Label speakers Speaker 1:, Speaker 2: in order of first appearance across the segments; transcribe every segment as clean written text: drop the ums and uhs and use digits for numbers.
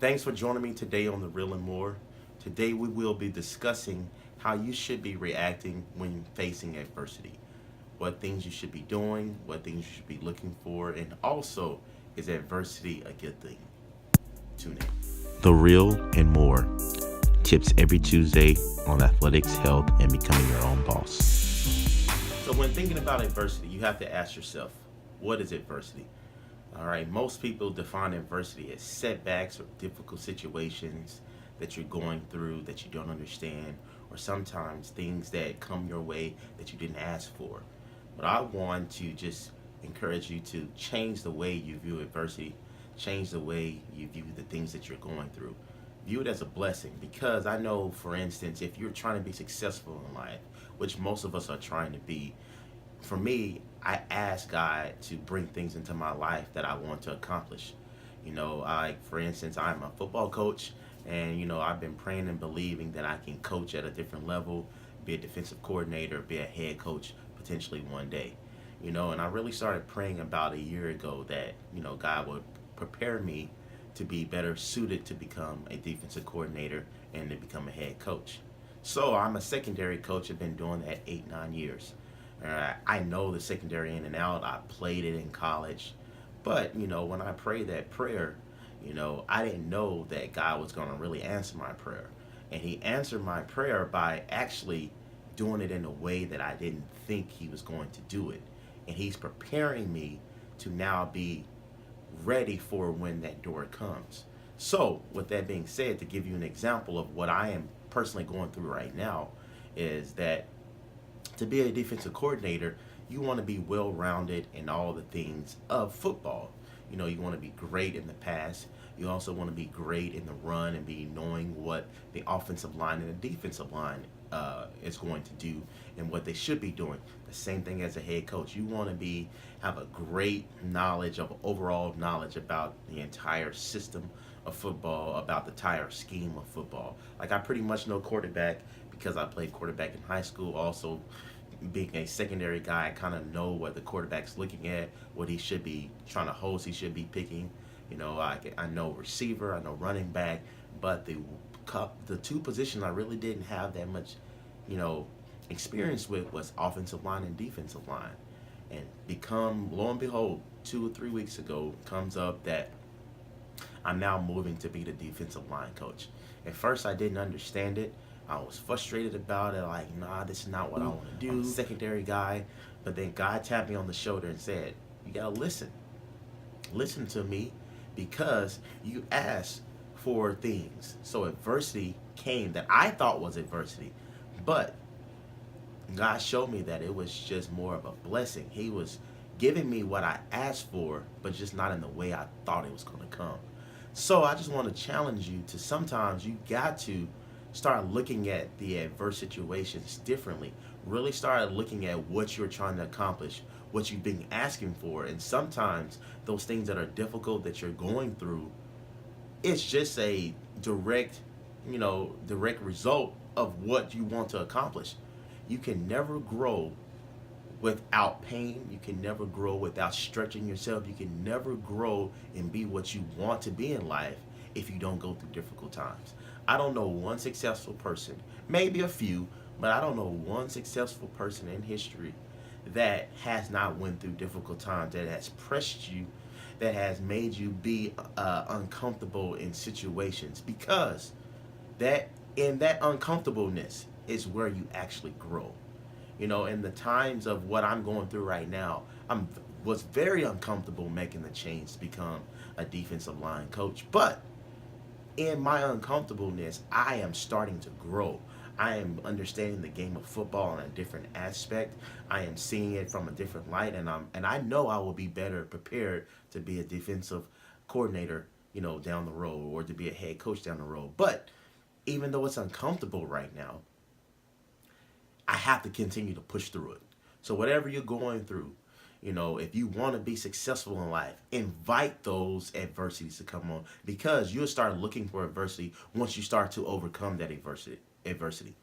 Speaker 1: Thanks for joining me today on The Real and More. Today we will be discussing how you should be reacting when facing adversity. What things you should be doing, what things you should be looking for, and also, is adversity a good thing? Tune in. The Real and More. Tips every Tuesday on athletics, health, and becoming your own boss. So, when thinking about adversity, you have to ask yourself, what is adversity? All right, most people define adversity as setbacks or difficult situations that you're going through that you don't understand, or sometimes things that come your way that you didn't ask for. But I want to just encourage you to change the way you view adversity, change the way you view the things that you're going through. View it as a blessing because I know, for instance, if you're trying to be successful in life, which most of us are trying to be, for me, I ask God to bring things into my life that I want to accomplish. For instance, I'm a football coach, and I've been praying and believing that I can coach at a different level, be a defensive coordinator, be a head coach potentially one day. And I really started praying about a year ago that God would prepare me to be better suited to become a defensive coordinator and to become a head coach. So I'm a secondary coach. I've been doing that 8, 9 years. I know the secondary in and out. I played it in college. But, when I prayed that prayer, I didn't know that God was going to really answer my prayer. And He answered my prayer by actually doing it in a way that I didn't think He was going to do it. And He's preparing me to now be ready for when that door comes. So, with that being said, to give you an example of what I am personally going through right now, is that to be a defensive coordinator, you want to be well rounded in all the things of football. You want to be great in the pass. You also want to be great in the run and be knowing what the offensive line and the defensive line is going to do and what they should be doing. The same thing as a head coach. You want to have a great knowledge of overall knowledge about the entire system of football, about the entire scheme of football. Like I pretty much know quarterback because I played quarterback in high school. Also, being a secondary guy, I kind of know what the quarterback's looking at, what he should be trying to host, he should be picking. I know receiver, I know running back, but the two positions I really didn't have that much, you know, experience with was offensive line and defensive line. And lo and behold, 2 or 3 weeks ago, comes up that I'm now moving to be the defensive line coach. At first, I didn't understand it. I was frustrated about it, like, nah, this is not what I want to do. I'm a secondary guy. But then God tapped me on the shoulder and said, you got to listen. Listen to me because you asked for things. So adversity came that I thought was adversity. But God showed me that it was just more of a blessing. He was giving me what I asked for, but just not in the way I thought it was going to come. So I just want to challenge you to sometimes you got to start looking at the adverse situations differently. Really start looking at what you're trying to accomplish, what you've been asking for. And sometimes those things that are difficult that you're going through, it's just a direct result of what you want to accomplish. You can never grow without pain. You can never grow without stretching yourself. You can never grow and be what you want to be in life if you don't go through difficult times. I don't know one successful person, maybe a few, but I don't know one successful person in history that has not went through difficult times, that has pressed you, that has made you be uncomfortable in situations, because that in that uncomfortableness is where you actually grow. In the times of what I'm going through right now, I'm was very uncomfortable making the change to become a defensive line coach. But in my uncomfortableness, I am starting to grow. I am understanding the game of football in a different aspect. I am seeing it from a different light, and I know I will be better prepared to be a defensive coordinator, down the road, or to be a head coach down the road. But even though it's uncomfortable right now, I have to continue to push through it. So whatever you're going through, if you want to be successful in life, invite those adversities to come on, because you'll start looking for adversity once you start to overcome that adversity.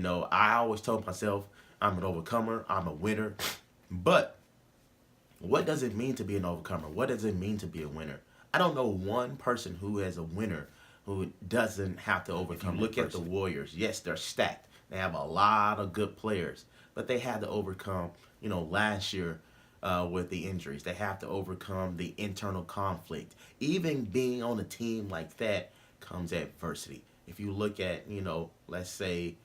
Speaker 1: I always told myself I'm an overcomer, I'm a winner. But what does it mean to be an overcomer? What does it mean to be a winner? I don't know one person who is a winner who doesn't have to overcome. If you look at the Warriors, yes, they're stacked. They have a lot of good players, but they had to overcome, last year with the injuries. They have to overcome the internal conflict. Even being on a team like that comes adversity. If you look at, let's say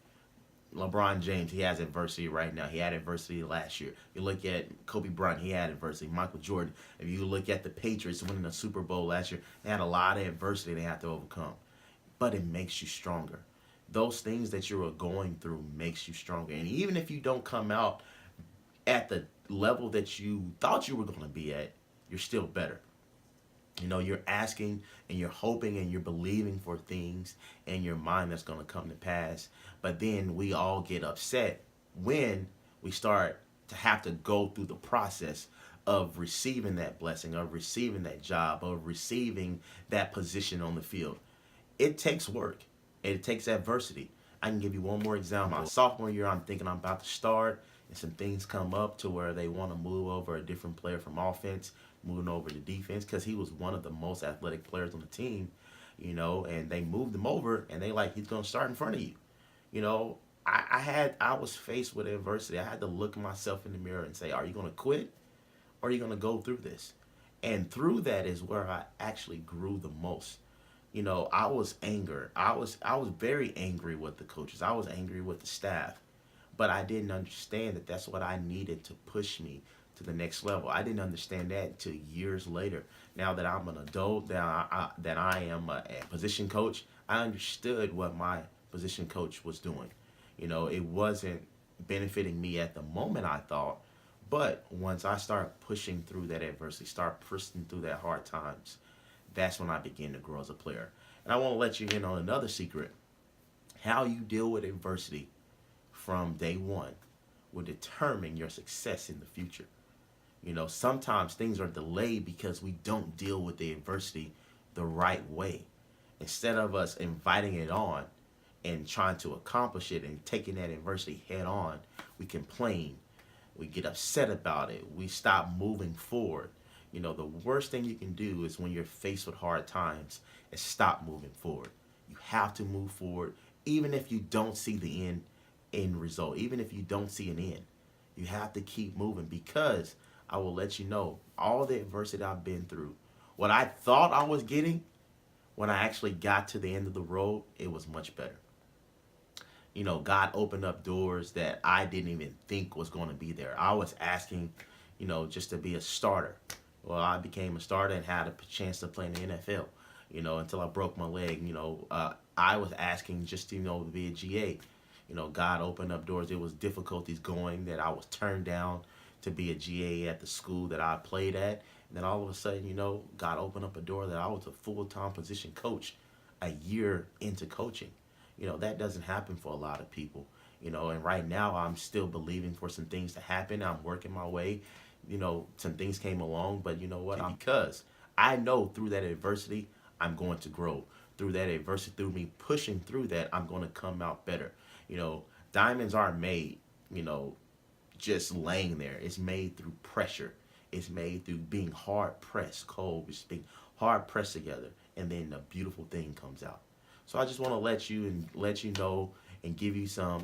Speaker 1: LeBron James, he has adversity right now. He had adversity last year. You look at Kobe Bryant, he had adversity. Michael Jordan, if you look at the Patriots winning the Super Bowl last year, they had a lot of adversity they have to overcome. But it makes you stronger. Those things that you are going through makes you stronger. And even if you don't come out at the level that you thought you were going to be at, you're still better. You're asking and you're hoping and you're believing for things in your mind that's going to come to pass. But then we all get upset when we start to have to go through the process of receiving that blessing, of receiving that job, of receiving that position on the field. It takes work. It takes adversity. I can give you one more example. My sophomore year, I'm thinking I'm about to start, and some things come up to where they want to move over a different player from offense, moving over to defense, because he was one of the most athletic players on the team, and they moved him over, and they like, he's going to start in front of you. I was faced with adversity. I had to look myself in the mirror and say, are you going to quit, or are you going to go through this? And through that is where I actually grew the most. I was angry. I was very angry with the coaches. I was angry with the staff, but I didn't understand that that's what I needed to push me to the next level. I didn't understand that until years later. Now that I'm an adult, that I am a position coach, I understood what my position coach was doing. It wasn't benefiting me at the moment, I thought, but once I start pushing through that adversity, start pushing through that hard times, that's when I begin to grow as a player. And I want to let you in on another secret. How you deal with adversity from day one will determine your success in the future. Sometimes things are delayed because we don't deal with the adversity the right way. Instead of us inviting it on and trying to accomplish it and taking that adversity head on, we complain. We get upset about it. We stop moving forward. The worst thing you can do is when you're faced with hard times is stop moving forward. You have to move forward, even if you don't see the end result, even if you don't see an end. You have to keep moving, because I will let you know, all the adversity I've been through, what I thought I was getting, when I actually got to the end of the road, it was much better. God opened up doors that I didn't even think was going to be there. I was asking, just to be a starter. Well, I became a starter and had a chance to play in the NFL, until I broke my leg. I was asking just to be a GA. God opened up doors. There was difficulties going that I was turned down to be a GA at the school that I played at. And then all of a sudden, God opened up a door that I was a full-time position coach a year into coaching. That doesn't happen for a lot of people. And right now I'm still believing for some things to happen. I'm working my way. Some things came along, but you know what? Because I know through that adversity, I'm going to grow. Through that adversity, through me pushing through that, I'm going to come out better. Diamonds aren't made, just laying there. It's made through pressure. It's made through being hard pressed, cold, just being hard pressed together, and then the beautiful thing comes out. So I just want to let you know and give you some,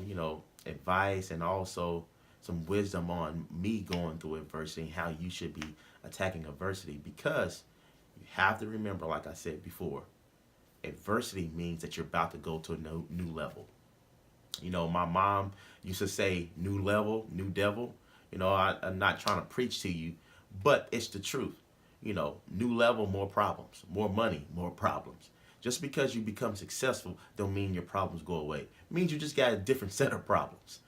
Speaker 1: advice and also some wisdom on me going through adversity and how you should be attacking adversity, because you have to remember, like I said before, adversity means that you're about to go to a new level. My mom used to say, new level, new devil. I'm not trying to preach to you, but it's the truth. New level, more problems, more money, more problems. Just because you become successful don't mean your problems go away. It means you just got a different set of problems.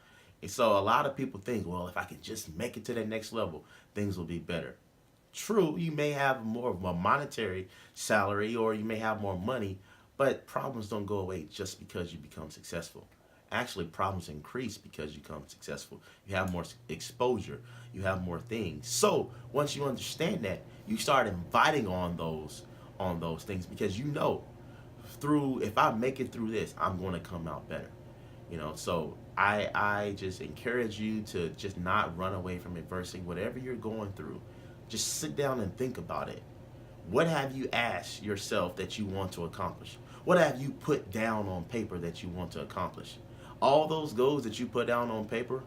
Speaker 1: And so a lot of people think, well, if I can just make it to that next level, things will be better. True, you may have more of a monetary salary or you may have more money, but problems don't go away just because you become successful. Actually, problems increase because you become successful. You have more exposure. You have more things. So once you understand that, you start inviting on those things, because if I make it through this, I'm going to come out better. So I just encourage you to just not run away from adversity. Whatever you're going through, just sit down and think about it. What have you asked yourself that you want to accomplish? What have you put down on paper that you want to accomplish? All those goals that you put down on paper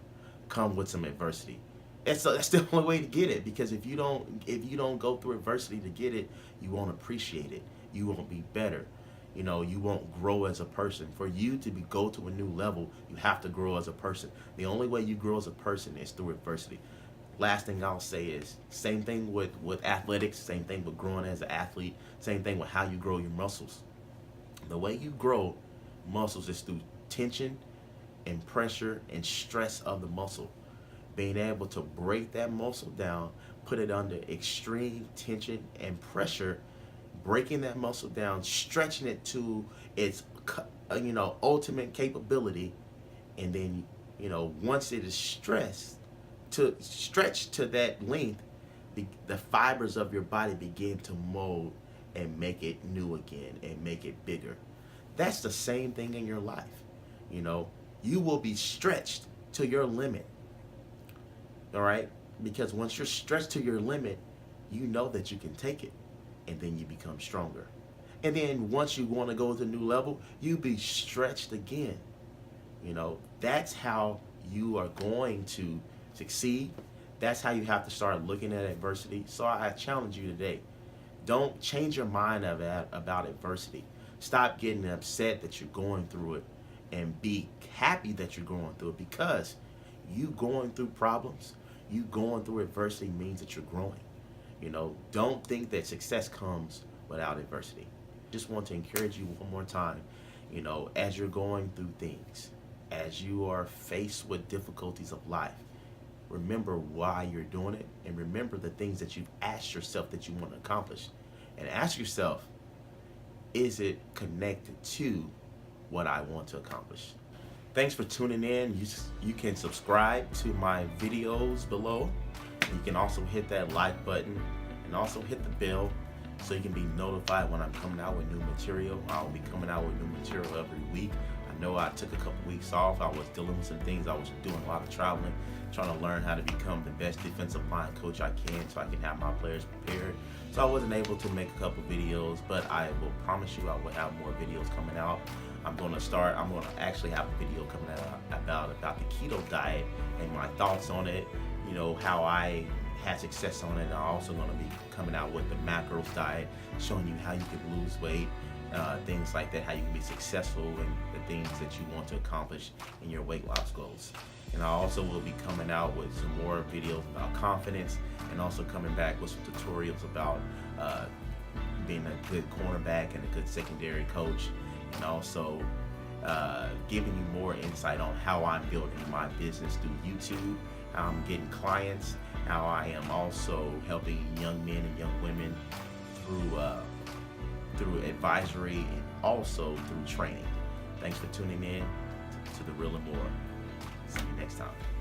Speaker 1: come with some adversity. That's the only way to get it, because if you don't go through adversity to get it, you won't appreciate it. You won't be better. You won't grow as a person. For you to go to a new level, you have to grow as a person. The only way you grow as a person is through adversity. Last thing I'll say is, same thing with athletics, same thing with growing as an athlete, same thing with how you grow your muscles. The way you grow muscles is through tension and pressure and stress of the muscle. Being able to break that muscle down, put it under extreme tension and pressure, breaking that muscle down, stretching it to its ultimate capability, and then once it is stretched to that length, the fibers of your body begin to mold and make it new again and make it bigger. That's the same thing in your life. You will be stretched to your limit. All right? Because once you're stretched to your limit, you know that you can take it, and then you become stronger. And then once you want to go to a new level, you be stretched again. That's how you are going to succeed. That's how you have to start looking at adversity. So I challenge you today. Don't change your mind about adversity. Stop getting upset that you're going through it, and be happy that you're going through it, because you going through problems, you going through adversity means that you're growing. Don't think that success comes without adversity. Just want to encourage you one more time, as you're going through things, as you are faced with difficulties of life, remember why you're doing it, and remember the things that you've asked yourself that you want to accomplish. And ask yourself, is it connected to what I want to accomplish? Thanks for tuning in. You can subscribe to my videos below. You can also hit that like button and also hit the bell so you can be notified when I'm coming out with new material. I'll be coming out with new material every week. I know I took a couple weeks off. I was dealing with some things. I was doing a lot of traveling, trying to learn how to become the best defensive line coach I can so I can have my players prepared. So I wasn't able to make a couple videos, but I will promise you I will have more videos coming out. I'm going to actually have a video coming out about the keto diet and my thoughts on it, how I had success on it. I'm also going to be coming out with the macros diet, showing you how you can lose weight, things like that, how you can be successful in the things that you want to accomplish in your weight loss goals. And I also will be coming out with some more videos about confidence, and also coming back with some tutorials about being a good cornerback and a good secondary coach, and also giving you more insight on how I'm building my business through YouTube, how I'm getting clients, how I am also helping young men and young women through advisory and also through training. Thanks for tuning in to The Real and More. See you next time.